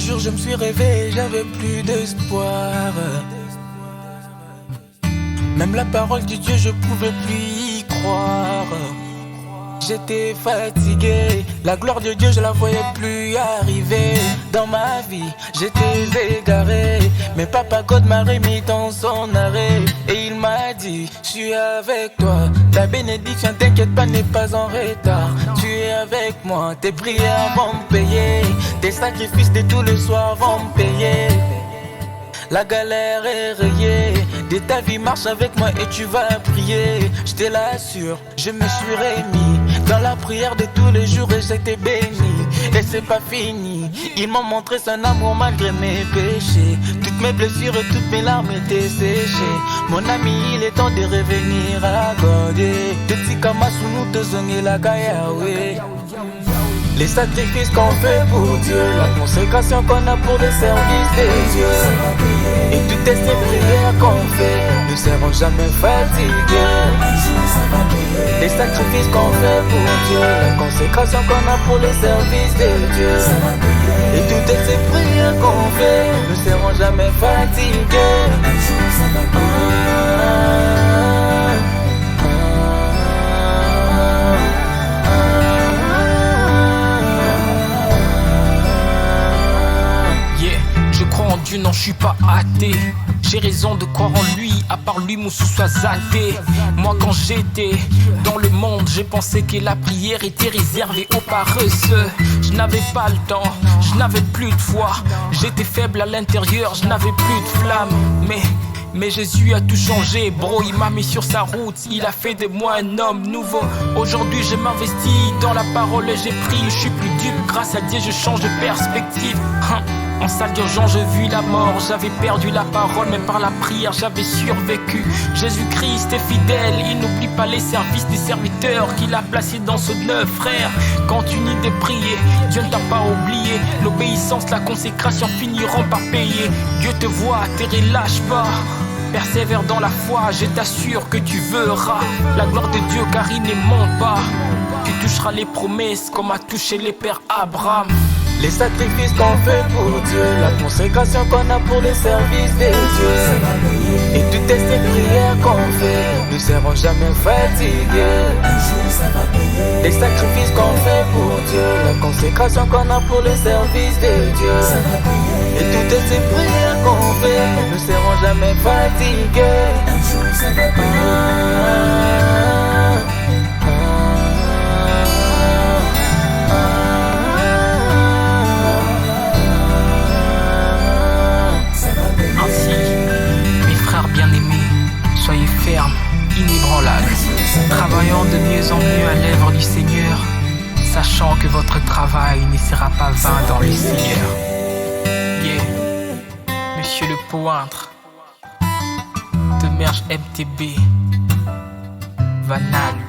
jour je me suis réveillé, j'avais plus d'espoir. Même la parole de Dieu je pouvais plus y croire. J'étais fatigué, la gloire de Dieu je la voyais plus arriver. Dans ma vie j'étais égaré, mais Papa God m'a remis dans son arrêt. Et il m'a dit, je suis avec toi, ta bénédiction t'inquiète pas n'est pas en retard. Tu es avec moi, tes prières vont me payer, tes sacrifices de tous les soirs vont me payer. La galère est rayée, de ta vie marche avec moi et tu vas prier. Je te l'assure, je me suis remis dans la prière de tous les jours et j'étais béni. Et c'est pas fini, ils m'ont montré son amour malgré mes péchés. Toutes mes blessures et toutes mes larmes étaient séchées. Mon ami, il est temps de revenir à God. Teti kama sunu tozongi la Yahweh. Les sacrifices qu'on fait pour Dieu, la consécration qu'on a pour le service de Dieu, et toutes ces prières qu'on fait, ne seront jamais fatigués. Les sacrifices qu'on fait pour Dieu, la consécration qu'on a pour le service de Dieu, et toutes ces prières qu'on fait, ne seront jamais fatigués. Dieu, non, je suis pas athée. J'ai raison de croire en lui, à part lui, mon sou soit athée. Moi, quand j'étais dans le monde, j'ai pensé que la prière était réservée aux paresseux. Je n'avais pas le temps, je n'avais plus de foi. J'étais faible à l'intérieur, je n'avais plus de flamme. Mais Jésus a tout changé, bro, il m'a mis sur sa route, il a fait de moi un homme nouveau. Aujourd'hui je m'investis dans la parole et j'ai pris, je suis plus dupe, grâce à Dieu je change de perspective. En salle d'urgence j'ai vu la mort, j'avais perdu la parole mais par la prière j'avais survécu. Jésus-Christ est fidèle, il n'oublie pas les services des serviteurs qu'il a placés dans ce neuf frère. Continue de prier, Dieu ne t'a pas oublié. L'obéissance, la consécration finiront par payer. Dieu te voit, te relâche pas. Persévère dans la foi, je t'assure que tu verras la gloire de Dieu car il ne ment pas. Tu toucheras les promesses comme a touché les pères Abraham. Les sacrifices qu'on fait pour Dieu, la consécration qu'on a pour le service de Dieu, et toutes ces prières qu'on fait, ne seront jamais fatigués. Les sacrifices qu'on fait pour Dieu, la consécration qu'on a pour le service de Dieu, et toutes ces prières qu'on fait, ne seront jamais fatigués. Soyez fermes, inébranlables, travaillant de mieux en mieux à l'œuvre du Seigneur, sachant que votre travail ne sera pas vain dans le Seigneur. Monsieur le Pointre, de Merge MTB, Vanal.